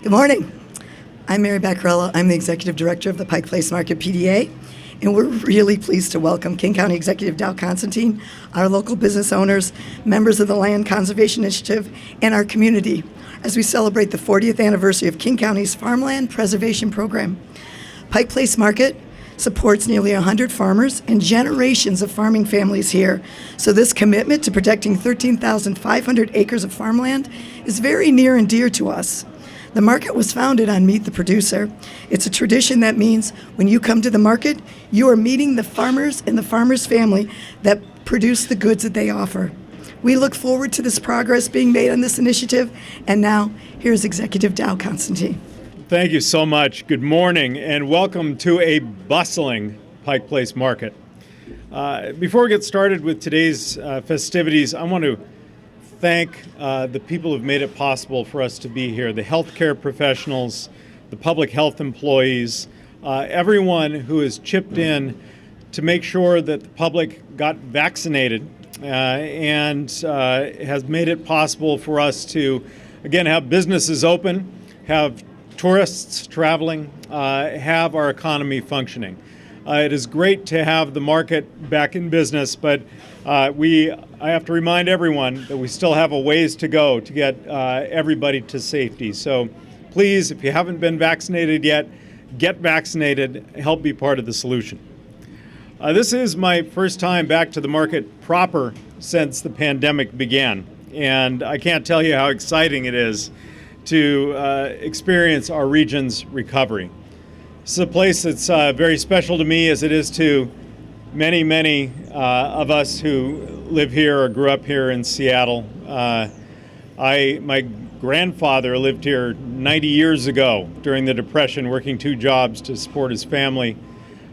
Good morning. I'm Mary Baccarella. I'm the Executive Director of the Pike Place Market PDA, and we're really pleased to welcome King County Executive Dow Constantine, our local business owners, members of the Land Conservation Initiative, and our community as we celebrate the 40th anniversary of King County's Farmland Preservation Program. Pike Place Market supports nearly 100 farmers and generations of farming families here. So this commitment to protecting 13,500 acres of farmland is very near and dear to us. The market was founded on Meet the Producer. It's a tradition that means when you come to the market, you are meeting the farmers and the farmers' family that produce the goods that they offer. We look forward to this progress being made on this initiative. And now, here's Executive Dow Constantine. Thank you so much. Good morning and welcome to a bustling Pike Place Market. Before we get started with today's festivities, I want to thank the people who've made it possible for us to be here, the healthcare professionals, the public health employees, everyone who has chipped in to make sure that the public got vaccinated and has made it possible for us to, again, have businesses open, have tourists traveling, have our economy functioning. It is great to have the market back in business, but I have to remind everyone that we still have a ways to go to get everybody to safety. So please, if you haven't been vaccinated yet, get vaccinated, help be part of the solution. This is my first time back to the market proper since the pandemic began, and I can't tell you how exciting it is to experience our region's recovery. This is a place that's very special to me, as it is to many of us who live here or grew up here in Seattle. My grandfather lived here 90 years ago during the Depression, working 2 jobs to support his family.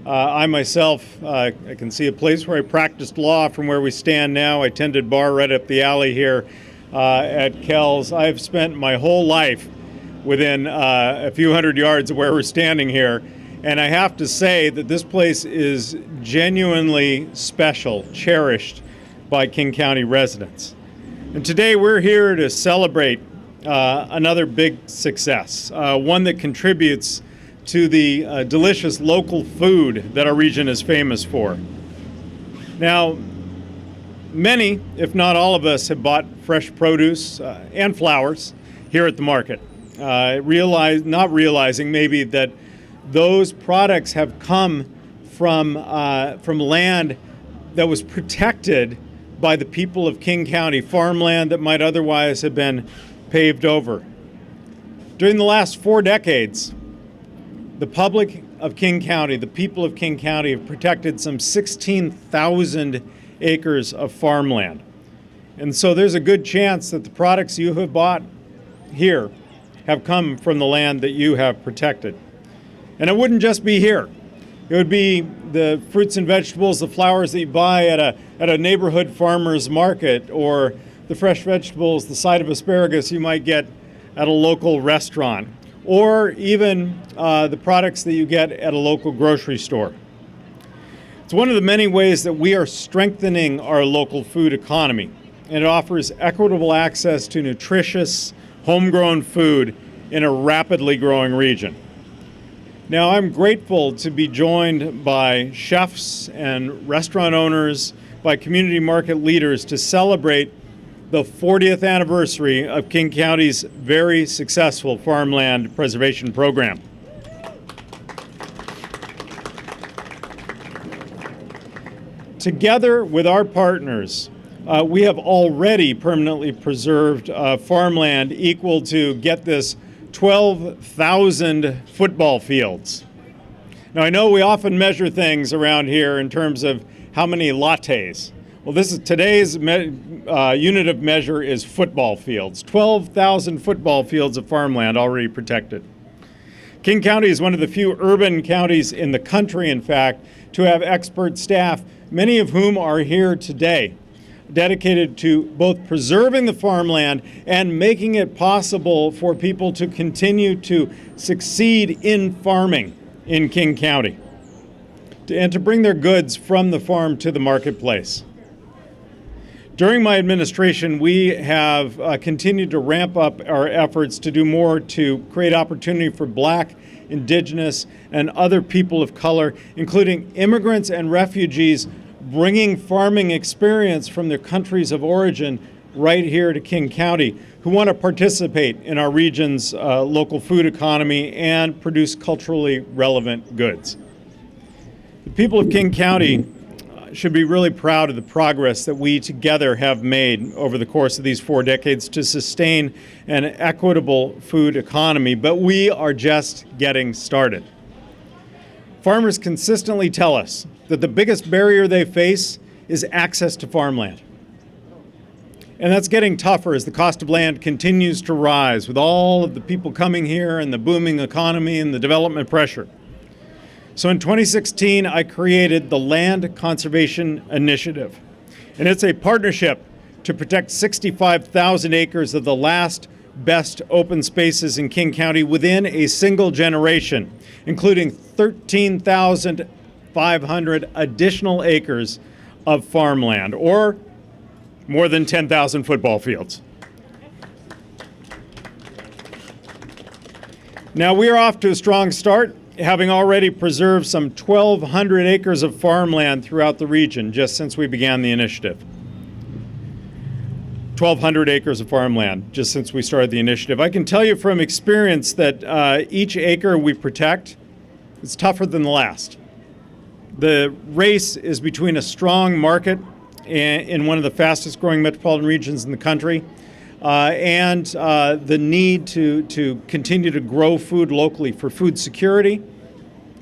I myself, I can see a place where I practiced law from where we stand now. I tended bar right up the alley here at Kells. I've spent my whole life within a few hundred yards of where we're standing here. And I have to say that this place is genuinely special, cherished by King County residents. And today we're here to celebrate another big success, one that contributes to the delicious local food that our region is famous for. Now, many, if not all of us, have bought fresh produce and flowers here at the market, not realizing maybe that those products have come from land that was protected by the people of King County, farmland that might otherwise have been paved over. During the last 4 decades, the public of King County, the people of King County, have protected some 16,000 acres of farmland. And so there's a good chance that the products you have bought here have come from the land that you have protected. And it wouldn't just be here. It would be the fruits and vegetables, the flowers that you buy at a neighborhood farmer's market, or the fresh vegetables, the side of asparagus you might get at a local restaurant, or even the products that you get at a local grocery store. It's one of the many ways that we are strengthening our local food economy, and it offers equitable access to nutritious, homegrown food in a rapidly growing region. Now, I'm grateful to be joined by chefs and restaurant owners, by community market leaders to celebrate the 40th anniversary of King County's very successful farmland preservation program. Together with our partners, we have already permanently preserved farmland equal to, get this, 12,000 football fields. Now, I know we often measure things around here in terms of how many lattes. Well, today's unit of measure is football fields. 12,000 football fields of farmland already protected. King County is one of the few urban counties in the country, in fact, to have expert staff, many of whom are here today, dedicated to both preserving the farmland and making it possible for people to continue to succeed in farming in King County, and to bring their goods from the farm to the marketplace. During my administration, we have continued to ramp up our efforts to do more to create opportunity for Black, Indigenous, and other people of color, including immigrants and refugees, bringing farming experience from their countries of origin right here to King County, who want to participate in our region's local food economy and produce culturally relevant goods. The people of King County should be really proud of the progress that we together have made over the course of these 4 decades to sustain an equitable food economy, but we are just getting started. Farmers consistently tell us that the biggest barrier they face is access to farmland. And that's getting tougher as the cost of land continues to rise with all of the people coming here and the booming economy and the development pressure. So in 2016, I created the Land Conservation Initiative, and it's a partnership to protect 65,000 acres of the last best open spaces in King County within a single generation, including 13,500 additional acres of farmland, or more than 10,000 football fields. Now, we are off to a strong start, having already preserved some 1,200 acres of farmland throughout the region just since we began the initiative. 1,200 acres of farmland just since we started the initiative. I can tell you from experience that each acre we protect is tougher than the last. The race is between a strong market in one of the fastest growing metropolitan regions in the country and the need to continue to grow food locally for food security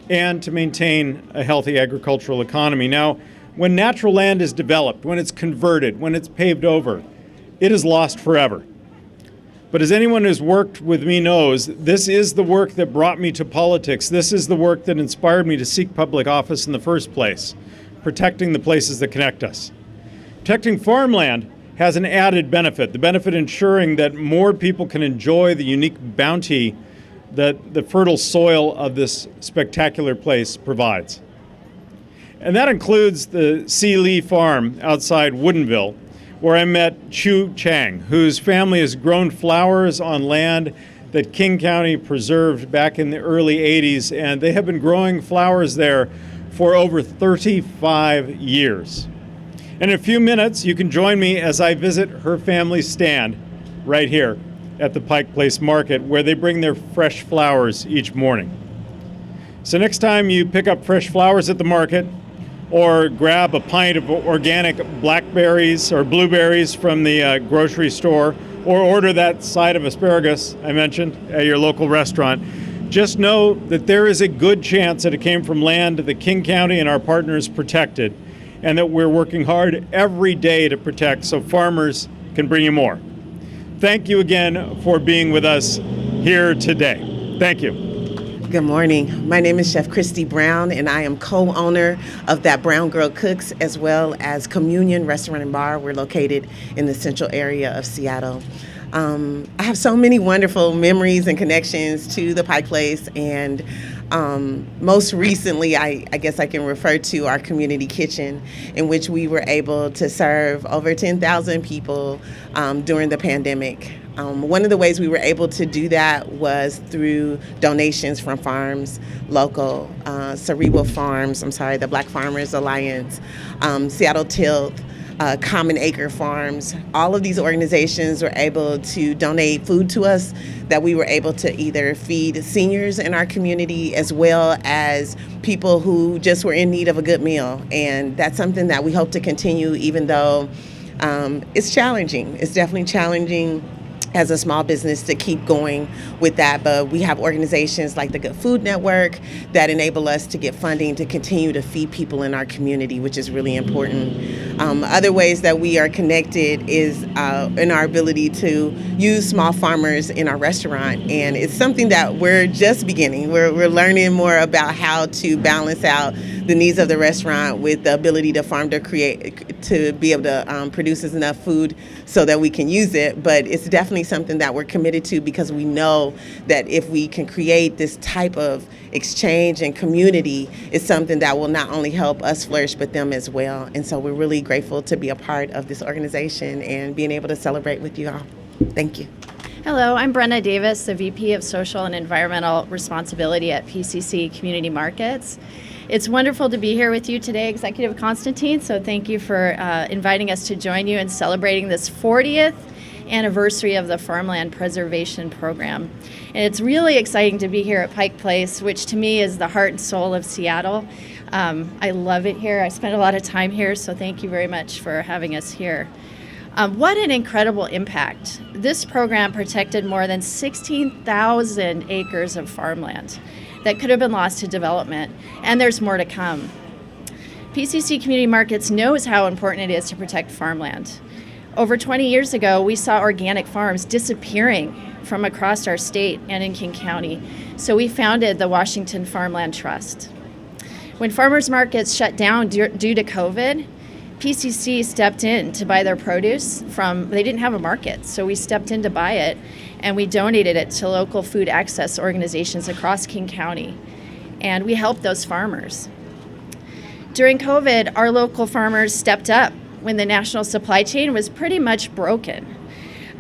and to maintain a healthy agricultural economy. Now, when natural land is developed, when it's converted, when it's paved over, it is lost forever. But as anyone who's worked with me knows, this is the work that brought me to politics. This is the work that inspired me to seek public office in the first place, protecting the places that connect us. Protecting farmland has an added benefit, the benefit ensuring that more people can enjoy the unique bounty that the fertile soil of this spectacular place provides. And that includes the C. Lee Farm outside Woodinville, where I met Chu Chang, whose family has grown flowers on land that King County preserved back in the early 80s, and they have been growing flowers there for over 35 years. In a few minutes, you can join me as I visit her family's stand right here at the Pike Place Market, where they bring their fresh flowers each morning. So next time you pick up fresh flowers at the market, or grab a pint of organic blackberries or blueberries from the grocery store, or order that side of asparagus I mentioned at your local restaurant, just know that there is a good chance that it came from land that King County and our partners protected, and that we're working hard every day to protect so farmers can bring you more. Thank you again for being with us here today. Thank you. Good morning. My name is Chef Kristi Brown, and I am co-owner of That Brown Girl Cooks, as well as Communion Restaurant and Bar. We're located in the central area of Seattle. I have so many wonderful memories and connections to the Pike Place, and most recently, I guess I can refer to our community kitchen, in which we were able to serve over 10,000 people during the pandemic. One of the ways we were able to do that was through donations from farms, local, the Black Farmers Alliance, Seattle Tilth, Common Acre Farms. All of these organizations were able to donate food to us that we were able to either feed seniors in our community as well as people who just were in need of a good meal. And that's something that we hope to continue, even though it's challenging. It's definitely challenging as a small business to keep going with that, but we have organizations like the Good Food Network that enable us to get funding to continue to feed people in our community, which is really important. Other ways that we are connected is in our ability to use small farmers in our restaurant, and it's something that we're just beginning. We're learning more about how to balance out the needs of the restaurant with the ability to farm to be able to produce enough food so that we can use it, but it's definitely something that we're committed to because we know that if we can create this type of exchange and community, it's something that will not only help us flourish but them as well. And so we're really grateful to be a part of this organization and being able to celebrate with you all. Thank you. Hello, I'm Brenna Davis, the VP of Social and Environmental Responsibility at PCC Community Markets. It's wonderful to be here with you today, Executive Constantine, so thank you for inviting us to join you in celebrating this 40th anniversary of the Farmland Preservation Program. And it's really exciting to be here at Pike Place, which to me is the heart and soul of Seattle. I love it here. I spent a lot of time here, so thank you very much for having us here. What an incredible impact. This program protected more than 16,000 acres of farmland that could have been lost to development, and there's more to come. PCC Community Markets knows how important it is to protect farmland. Over 20 years ago, we saw organic farms disappearing from across our state and in King County, so we founded the Washington Farmland Trust. When farmers markets shut down due to COVID, PCC stepped in to buy their produce they didn't have a market, so we stepped in to buy it, and we donated it to local food access organizations across King County, and we helped those farmers. During COVID, our local farmers stepped up when the national supply chain was pretty much broken.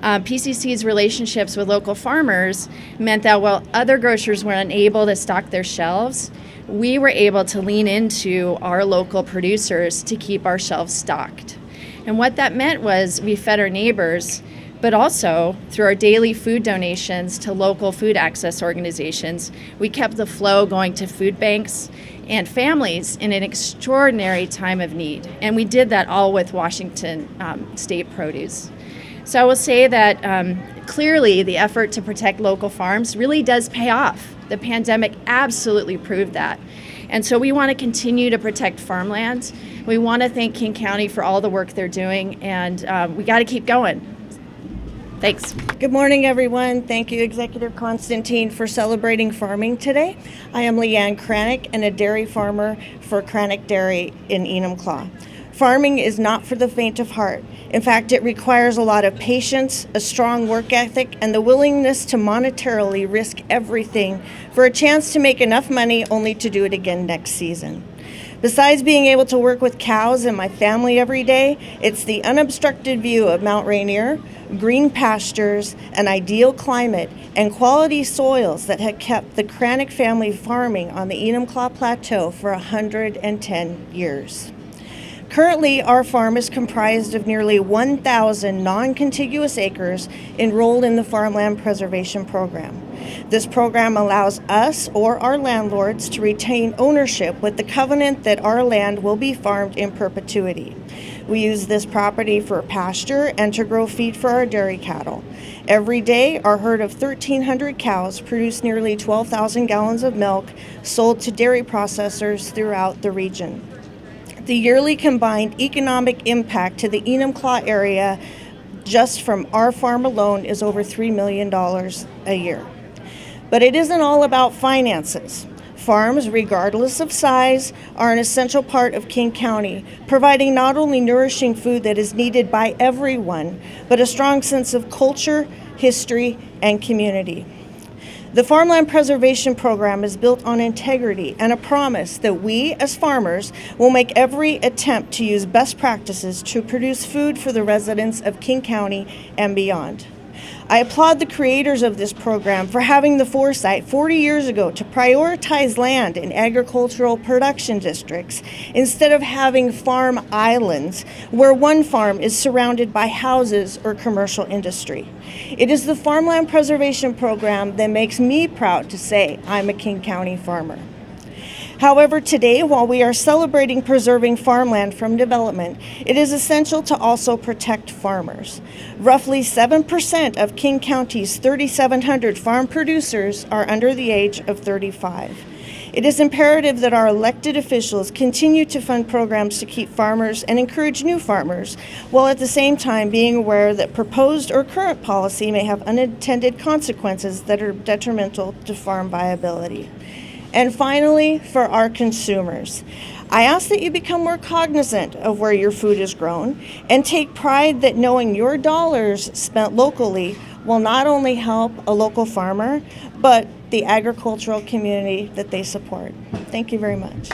PCC's relationships with local farmers meant that while other grocers were unable to stock their shelves, we were able to lean into our local producers to keep our shelves stocked. And what that meant was we fed our neighbors, but also through our daily food donations to local food access organizations, we kept the flow going to food banks and families in an extraordinary time of need. And we did that all with Washington State Produce. So I will say that clearly the effort to protect local farms really does pay off. The pandemic absolutely proved that. And so we want to continue to protect farmland. We want to thank King County for all the work they're doing, and we got to keep going. Thanks. Good morning, everyone. Thank you, Executive Constantine, for celebrating farming today. I am Leann Krainick and a dairy farmer for Krainick Dairy in Enumclaw. Farming is not for the faint of heart. In fact, it requires a lot of patience, a strong work ethic, and the willingness to monetarily risk everything for a chance to make enough money only to do it again next season. Besides being able to work with cows and my family every day, it's the unobstructed view of Mount Rainier, green pastures, an ideal climate, and quality soils that had kept the Krainick family farming on the Enumclaw Plateau for 110 years. Currently, our farm is comprised of nearly 1,000 non-contiguous acres enrolled in the Farmland Preservation Program. This program allows us or our landlords to retain ownership with the covenant that our land will be farmed in perpetuity. We use this property for pasture and to grow feed for our dairy cattle. Every day, our herd of 1,300 cows produce nearly 12,000 gallons of milk sold to dairy processors throughout the region. The yearly combined economic impact to the Enumclaw area just from our farm alone is over $3 million a year. But it isn't all about finances. Farms, regardless of size, are an essential part of King County, providing not only nourishing food that is needed by everyone, but a strong sense of culture, history, and community. The Farmland Preservation Program is built on integrity and a promise that we, as farmers, will make every attempt to use best practices to produce food for the residents of King County and beyond. I applaud the creators of this program for having the foresight 40 years ago to prioritize land in agricultural production districts instead of having farm islands where one farm is surrounded by houses or commercial industry. It is the Farmland Preservation Program that makes me proud to say I'm a King County farmer. However, today, while we are celebrating preserving farmland from development, it is essential to also protect farmers. Roughly 7% of King County's 3,700 farm producers are under the age of 35. It is imperative that our elected officials continue to fund programs to keep farmers and encourage new farmers, while at the same time being aware that proposed or current policy may have unintended consequences that are detrimental to farm viability. And finally, for our consumers, I ask that you become more cognizant of where your food is grown and take pride that knowing your dollars spent locally will not only help a local farmer, but the agricultural community that they support. Thank you very much.